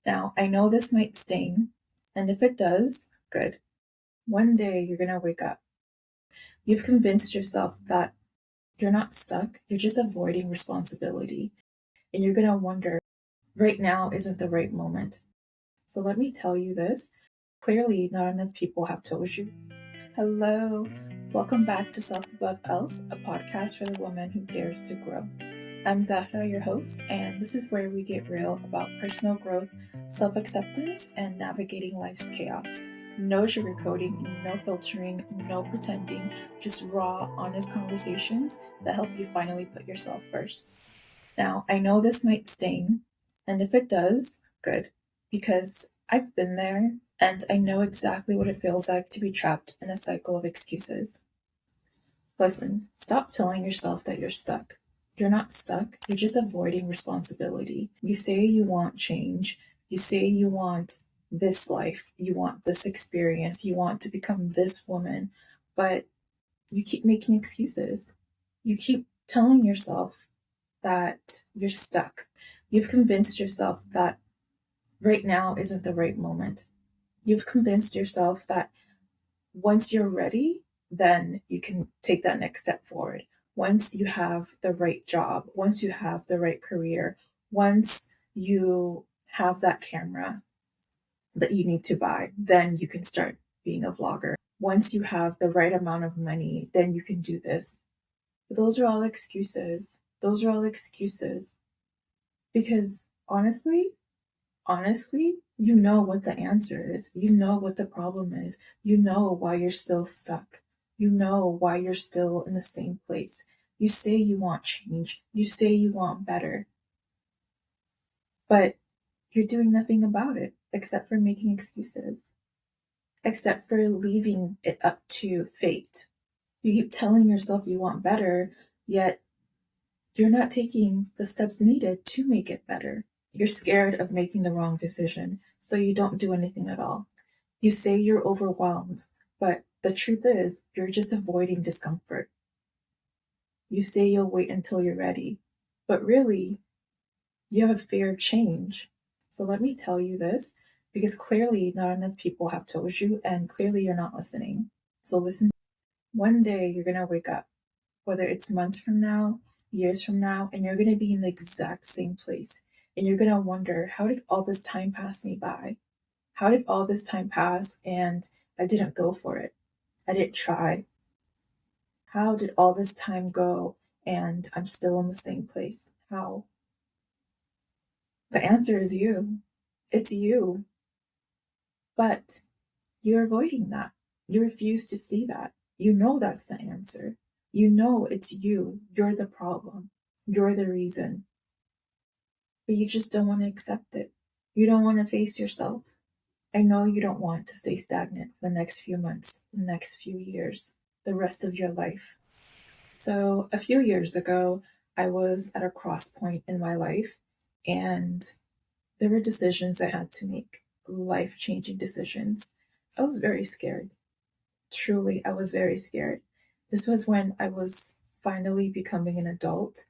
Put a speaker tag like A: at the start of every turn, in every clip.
A: Now, I know this might sting, and if it does, good. One day you're going to wake up. You've convinced yourself that you're not stuck, you're just avoiding responsibility. And you're going to wonder, right now isn't the right moment. So let me tell you this. Clearly, not enough people have told you. Hello. Welcome back to Self Above Else, a podcast for the woman who dares to grow. I'm Zahra, your host, and this is where we get real about personal growth, self acceptance, and navigating life's chaos. No sugarcoating, no filtering, no pretending, just raw, honest conversations that help you finally put yourself first. Now, I know this might sting, and if it does, good, because I've been there and I know exactly what it feels like to be trapped in a cycle of excuses. Listen, stop telling yourself that you're stuck. You're not stuck, you're just avoiding responsibility. You say you want change, you say you want this life, you want this experience, you want to become this woman, but you keep making excuses. You keep telling yourself that you're stuck. You've convinced yourself that right now isn't the right moment. You've convinced yourself that once you're ready, then you can take that next step forward. Once you have the right job, once you have the right career, once you have that camera that you need to buy, then you can start being a vlogger. Once you have the right amount of money, then you can do this. But those are all excuses. Those are all excuses. Because honestly, you know what the answer is. You know what the problem is. You know why you're still stuck. You know why you're still in the same place. You say you want change. You say you want better, but you're doing nothing about it except for making excuses, except for leaving it up to fate. You keep telling yourself you want better, yet you're not taking the steps needed to make it better. You're scared of making the wrong decision, so you don't do anything at all. You say you're overwhelmed, but the truth is, you're just avoiding discomfort. You say you'll wait until you're ready, but really, you have a fear of change. So let me tell you this, because clearly not enough people have told you, and clearly you're not listening. So listen, one day you're going to wake up, whether it's months from now, years from now, and you're going to be in the exact same place. And you're going to wonder, how did all this time pass me by? How did all this time pass and I didn't go for it? I didn't try. How did all this time go and I'm still in the same place? How? The answer is you. It's you. But you're avoiding that. You refuse to see that. You know that's the answer. You know it's you. You're the problem. You're the reason. But you just don't want to accept it. You don't want to face yourself. I know you don't want to stay stagnant for the next few months, the next few years, the rest of your life. So, a few years ago, I was at a cross point in my life, and there were decisions I had to make, life changing decisions. I was very scared. Truly, I was very scared. This was when I was finally becoming an adult,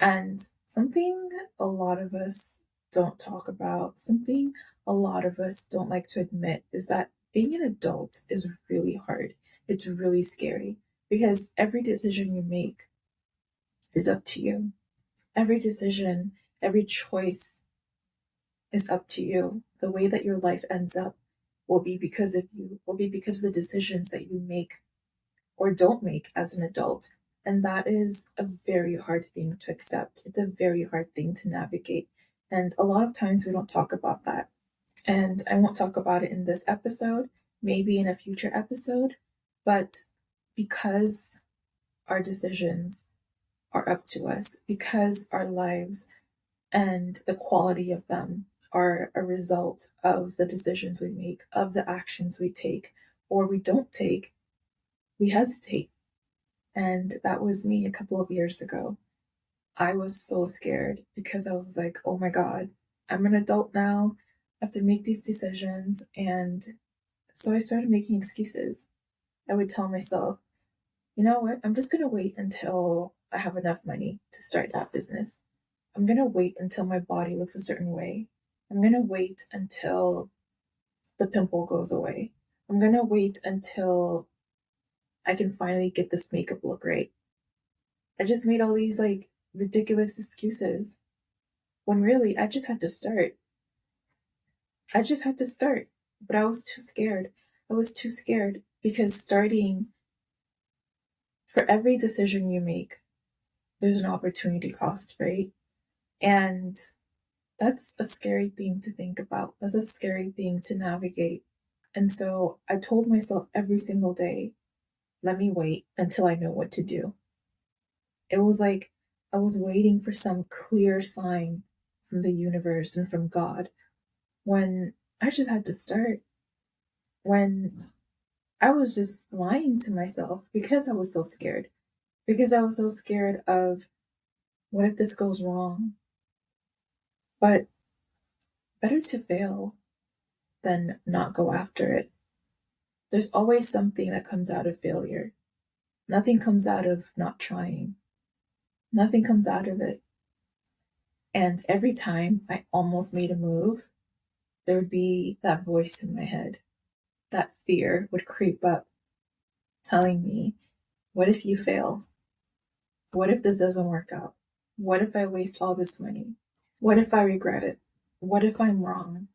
A: and something a lot of us don't talk about, something a lot of us don't like to admit, is that being an adult is really hard. It's really scary because every decision you make is up to you. Every decision, every choice is up to you. The way that your life ends up will be because of you, will be because of the decisions that you make or don't make as an adult. And that is a very hard thing to accept. It's a very hard thing to navigate. And a lot of times we don't talk about that. And I won't talk about it in this episode, maybe in a future episode, but because our decisions are up to us, because our lives and the quality of them are a result of the decisions we make, of the actions we take or we don't take, we hesitate. And that was me a couple of years ago. I was so scared because I was like, oh my God, I'm an adult now. I have to make these decisions. And so I started making excuses. I would tell myself, you know what? I'm just going to wait until I have enough money to start that business. I'm going to wait until my body looks a certain way. I'm going to wait until the pimple goes away. I'm going to wait until I can finally get this makeup look right. I just made all these like ridiculous excuses when really I just had to start. I just had to start, but I was too scared. I was too scared because starting, for every decision you make, there's an opportunity cost, right? And that's a scary thing to think about. That's a scary thing to navigate. And so I told myself every single day, let me wait until I know what to do. It was like I was waiting for some clear sign from the universe and from God when I just had to start, when I was just lying to myself because I was so scared. Because I was so scared of what if this goes wrong? But better to fail than not go after it. There's always something that comes out of failure. Nothing comes out of not trying. Nothing comes out of it. And every time I almost made a move, there would be that voice in my head. That fear would creep up, telling me, what if you fail? What if this doesn't work out? What if I waste all this money? What if I regret it? What if I'm wrong?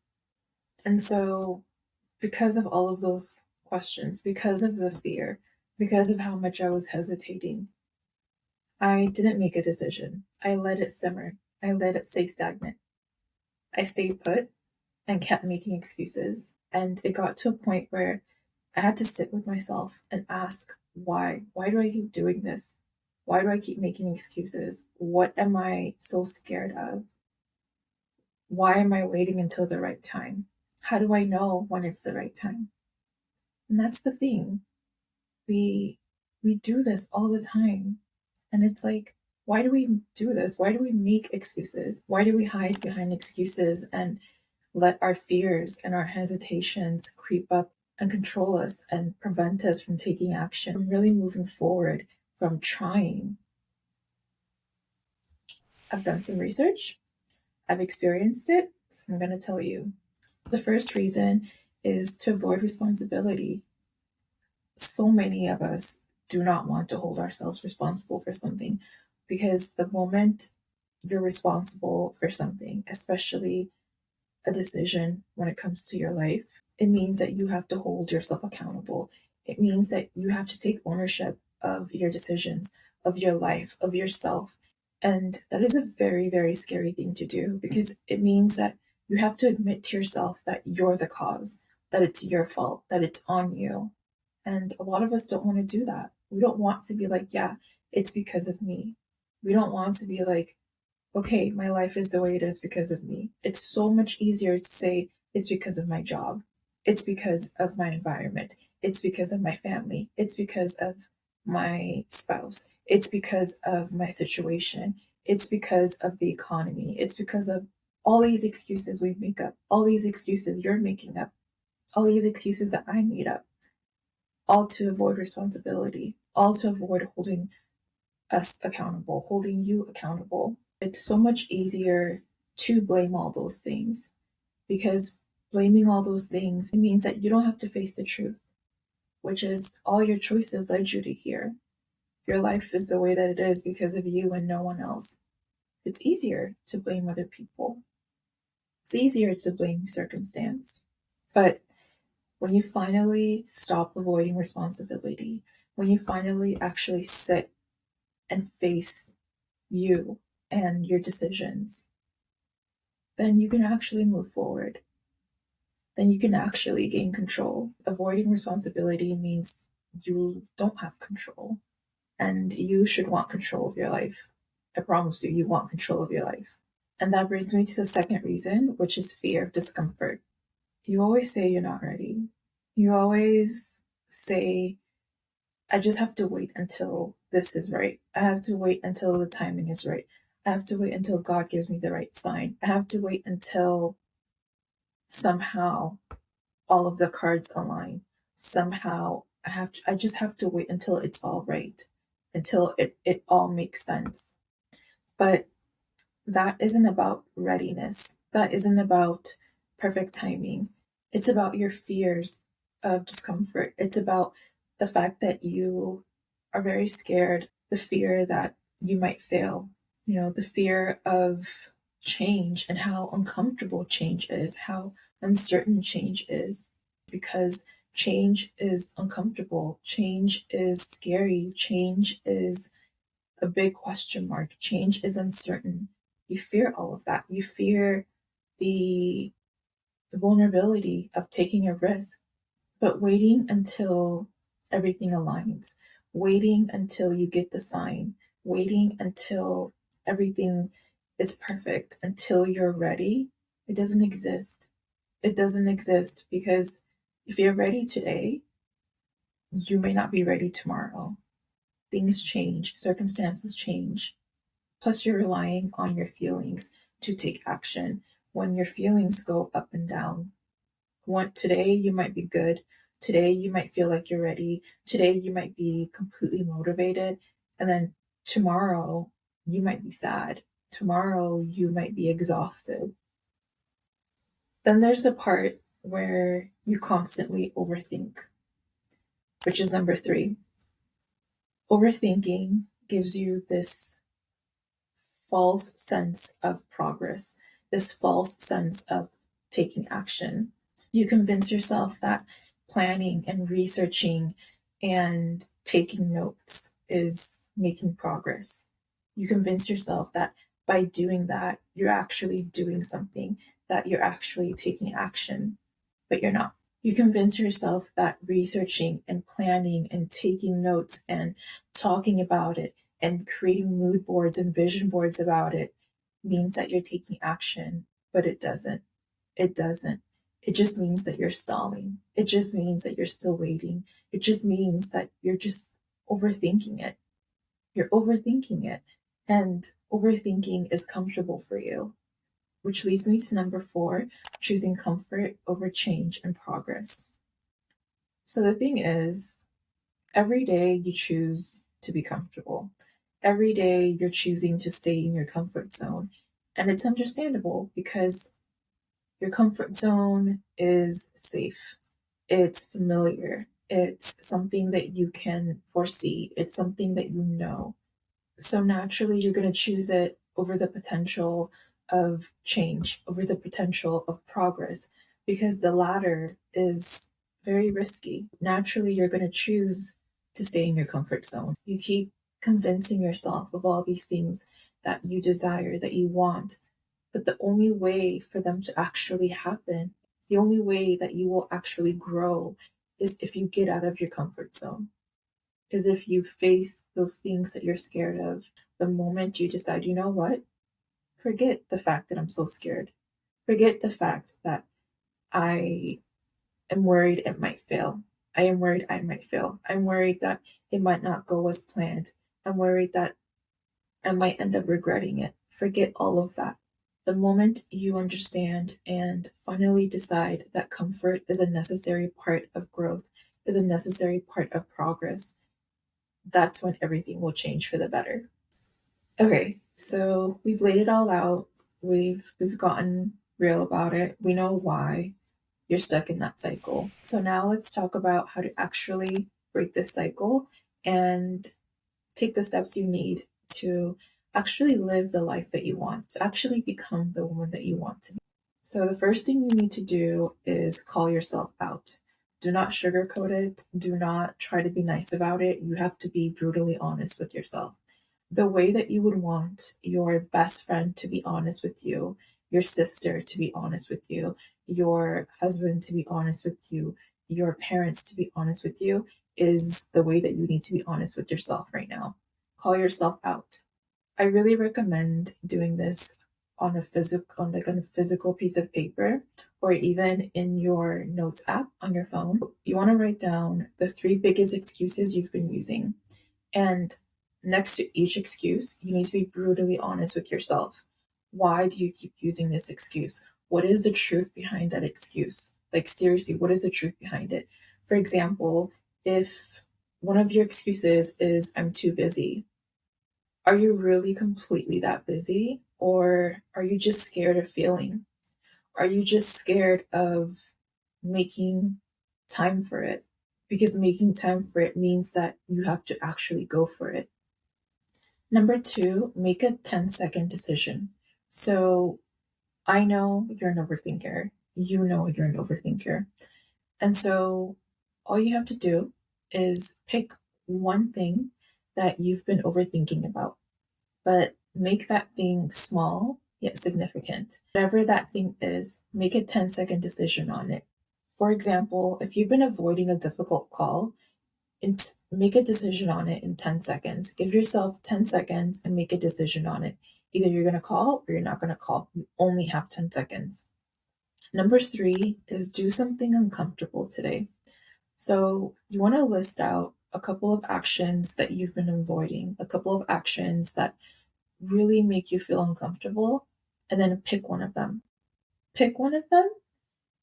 A: And so, because of all of those questions, because of the fear, because of how much I was hesitating, I didn't make a decision. I let it simmer. I let it stay stagnant. I stayed put and kept making excuses. And it got to a point where I had to sit with myself and ask, why? Why do I keep doing this? Why do I keep making excuses? What am I so scared of? Why am I waiting until the right time? How do I know when it's the right time? And that's the thing. We we do this all the time. And it's like, why do we do this? Why do we make excuses? Why do we hide behind excuses and let our fears and our hesitations creep up and control us and prevent us from taking action, from really moving forward, from trying? I've done some research, I've experienced it, so I'm going to tell you. The first reason is to avoid responsibility. So many of us do not want to hold ourselves responsible for something because the moment you're responsible for something, especially a decision when it comes to your life, it means that you have to hold yourself accountable. It means that you have to take ownership of your decisions, of your life, of yourself. And that is a very, very scary thing to do because it means that you have to admit to yourself that you're the cause, that it's your fault, that it's on you. And a lot of us don't want to do that. We don't want to be like, yeah, it's because of me. We don't want to be like, okay, my life is the way it is because of me. It's so much easier to say it's because of my job. It's because of my environment. It's because of my family. It's because of my spouse. It's because of my situation. It's because of the economy. It's because of all these excuses we make up, all these excuses you're making up, all these excuses that I made up, all to avoid responsibility, all to avoid holding us accountable, holding you accountable. It's so much easier to blame all those things because blaming all those things means that you don't have to face the truth, which is all your choices led you to here. Your life is the way that it is because of you and no one else. It's easier to blame other people. It's easier to blame circumstance. But when you finally stop avoiding responsibility, when you finally actually sit and face you and your decisions, then you can actually move forward. Then you can actually gain control. Avoiding responsibility means you don't have control, and you should want control of your life. I promise you, you want control of your life. And that brings me to the second reason, which is fear of discomfort. You always say you're not ready. You always say, I just have to wait until this is right. I have to wait until the timing is right. I have to wait until God gives me the right sign. I have to wait until somehow all of the cards align. Somehow I just have to wait until it's all right, until it all makes sense. But that isn't about readiness. That isn't about perfect timing. It's about your fears of discomfort. It's about the fact that you are very scared, the fear that you might fail, the fear of change and how uncomfortable change is, how uncertain change is, because change is uncomfortable, change is scary, change is a big question mark, change is uncertain. You fear all of that. You fear the vulnerability of taking a risk, but waiting until everything aligns, waiting until you get the sign, waiting until everything is perfect, until you're ready, it doesn't exist. It doesn't exist because if you're ready today, you may not be ready tomorrow. Things change, circumstances change. Plus, you're relying on your feelings to take action when your feelings go up and down. Today you might be good. Today you might feel like you're ready. Today you might be completely motivated. And then tomorrow you might be sad. Tomorrow you might be exhausted. Then there's a part where you constantly overthink, which is number 3. Overthinking gives you this false sense of progress, this false sense of taking action. You convince yourself that planning and researching and taking notes is making progress. You convince yourself that by doing that, you're actually doing something, that you're actually taking action, but you're not. You convince yourself that researching and planning and taking notes and talking about it and creating mood boards and vision boards about it means that you're taking action, but it doesn't. It doesn't. It just means that you're stalling. It just means that you're still waiting. It just means that you're just overthinking it. You're overthinking it. And overthinking is comfortable for you, which leads me to number 4, choosing comfort over change and progress. So the thing is, every day you choose to be comfortable. Every day you're choosing to stay in your comfort zone. And it's understandable because your comfort zone is safe. It's familiar. It's something that you can foresee. It's something that you know. So naturally, you're going to choose it over the potential of change, over the potential of progress, because the latter is very risky. Naturally, you're going to choose to stay in your comfort zone. You keep convincing yourself of all these things that you desire, that you want, but the only way for them to actually happen, the only way that you will actually grow is if you get out of your comfort zone, is if you face those things that you're scared of. The moment you decide, you know what? Forget the fact that I'm so scared. Forget the fact that I am worried it might fail. I am worried I might fail. I'm worried that it might not go as planned. I'm worried that I might end up regretting it. Forget all of that. The moment you understand and finally decide that comfort is a necessary part of growth, is a necessary part of progress, that's when everything will change for the better. Okay, so we've laid it all out. We've gotten real about it. We know why you're stuck in that cycle. So now let's talk about how to actually break this cycle and take the steps you need to actually live the life that you want, to actually become the woman that you want to be. So the first thing you need to do is call yourself out. Do not sugarcoat it. Do not try to be nice about it. You have to be brutally honest with yourself. The way that you would want your best friend to be honest with you, your sister to be honest with you, your husband to be honest with you, your parents to be honest with you, is the way that you need to be honest with yourself right now. Call yourself out. I really recommend doing this on a physical piece of paper, or even in your notes app on your phone. You want to write down the 3 biggest excuses you've been using. And next to each excuse, you need to be brutally honest with yourself. Why do you keep using this excuse? What is the truth behind that excuse? Like, seriously, what is the truth behind it? For example, if one of your excuses is, I'm too busy, are you really completely that busy? Or are you just scared of failing? Are you just scared of making time for it? Because making time for it means that you have to actually go for it. Number two, make a 10-second decision. So I know you're an overthinker. You know you're an overthinker. And so all you have to do is pick one thing that you've been overthinking about, but make that thing small yet significant. Whatever that thing is, make a 10-second decision on it. For example, if you've been avoiding a difficult call, make a decision on it in 10 seconds. Give yourself 10 seconds and make a decision on it. Either you're going to call or you're not going to call. You only have 10 seconds. Number three is do something uncomfortable today. So you want to list out a couple of actions that you've been avoiding, a couple of actions that really make you feel uncomfortable, and then pick one of them. Pick one of them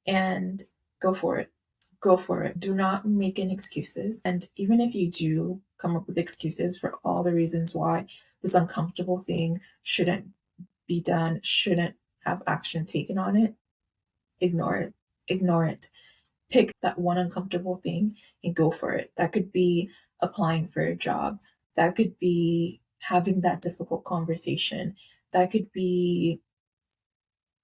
A: and go for it. Go for it. Do not make any excuses. And even if you do come up with excuses for all the reasons why this uncomfortable thing shouldn't be done, shouldn't have action taken on it, ignore it. Ignore it. Pick that one uncomfortable thing and go for it. That could be applying for a job. That could be having that difficult conversation. That could be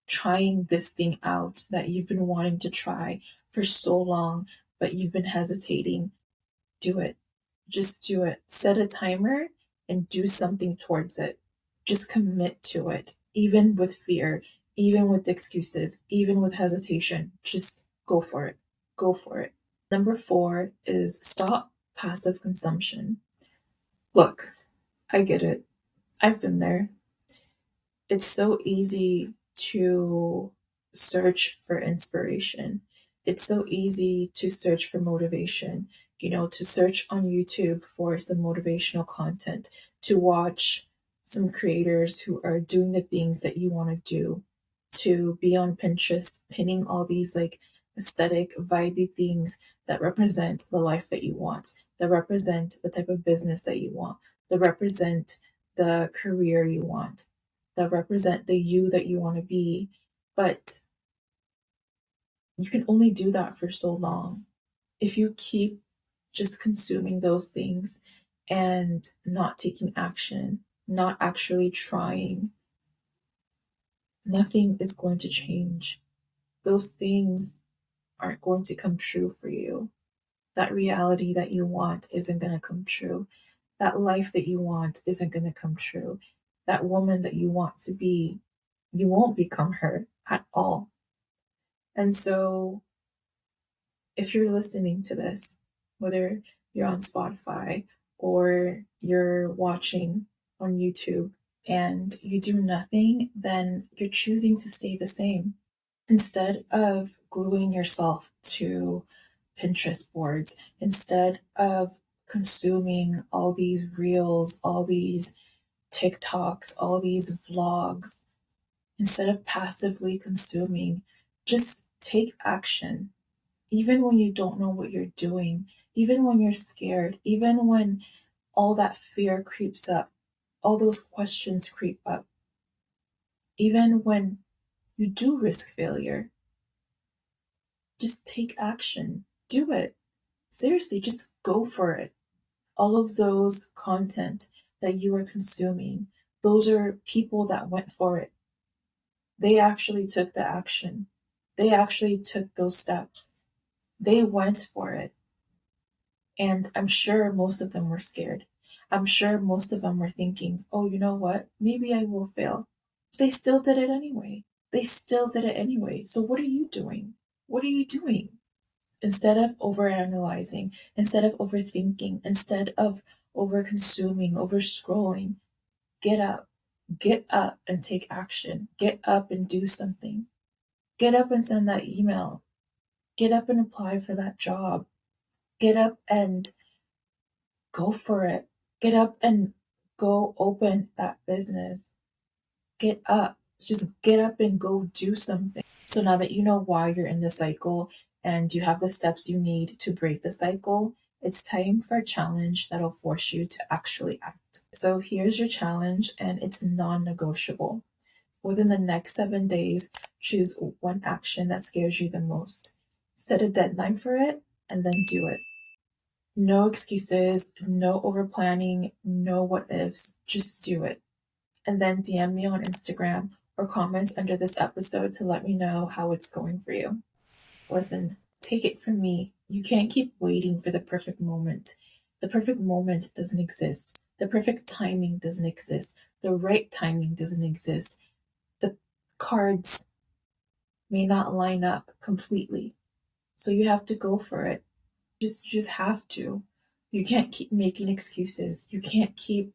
A: trying this thing out that you've been wanting to try for so long, but you've been hesitating. Do it. Just do it. Set a timer and do something towards it. Just commit to it, even with fear, even with excuses, even with hesitation. Just go for it. Go for it. Number four is stop passive consumption. Look, I get it. I've been there. It's so easy to search for inspiration. It's so easy to search for motivation, to search on YouTube for some motivational content, to watch some creators who are doing the things that you want to do, to be on Pinterest, pinning all these like aesthetic, vibey things that represent the life that you want, that represent the type of business that you want, that represent the career you want, that represent the you that you want to be. But you can only do that for so long. If you keep just consuming those things and not taking action, not actually trying, nothing is going to change. Those things aren't going to come true for you. That reality that you want isn't going to come true. That life that you want isn't going to come true. That woman that you want to be, you won't become her at all. And so, if you're listening to this, whether you're on Spotify or you're watching on YouTube and you do nothing, then you're choosing to stay the same. Instead of gluing yourself to Pinterest boards, instead of consuming all these reels, all these TikToks, all these vlogs, instead of passively consuming, just take action. Even when you don't know what you're doing, even when you're scared, even when all that fear creeps up, all those questions creep up, even when you do risk failure, just take action. Do it. Seriously, just go for it. All of those content that you are consuming, those are people that went for it. They actually took the action. They actually took those steps. They went for it. And I'm sure most of them were scared. I'm sure most of them were thinking, oh, you know what? Maybe I will fail. They still did it anyway. They still did it anyway. So what are you doing? What are you doing? Instead of overanalyzing, instead of overthinking, instead of over consuming, over scrolling, get up. Get up and take action. Get up and do something. Get up and send that email. Get up and apply for that job. Get up and go for it. Get up and go open that business. Get up. Just get up and go do something. So now that you know why you're in the cycle and you have the steps you need to break the cycle, it's time for a challenge that'll force you to actually act. So here's your challenge, and it's non negotiable. Within the next 7 days, choose one action that scares you the most. Set a deadline for it and then do it. No excuses, no over planning, no what ifs. Just do it. And then DM me on Instagram or comment under this episode to let me know how it's going for you. Listen, take it from me. You can't keep waiting for the perfect moment. The perfect moment doesn't exist. The perfect timing doesn't exist. The right timing doesn't exist. The cards may not line up completely. So you have to go for it. Just have to. You can't keep making excuses. You can't keep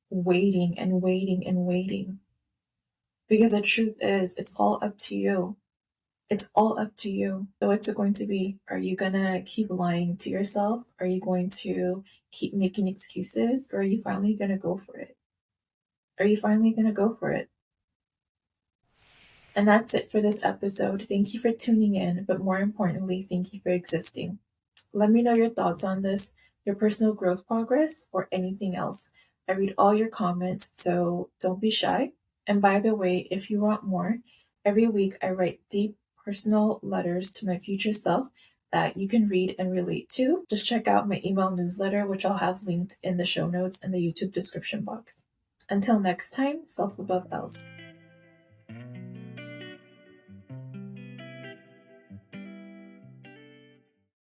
A: waiting and waiting and waiting. Because the truth is, it's all up to you. It's all up to you. So what's it going to be? Are you gonna keep lying to yourself? Are you going to keep making excuses? Or are you finally gonna go for it? Are you finally gonna go for it? And that's it for this episode. Thank you for tuning in, but more importantly, thank you for existing. Let me know your thoughts on this, your personal growth progress, or anything else. I read all your comments, so don't be shy. And by the way, if you want more, every week I write deep personal letters to my future self that you can read and relate to. Just check out my email newsletter, which I'll have linked in the show notes and the YouTube description box. Until next time, self above else.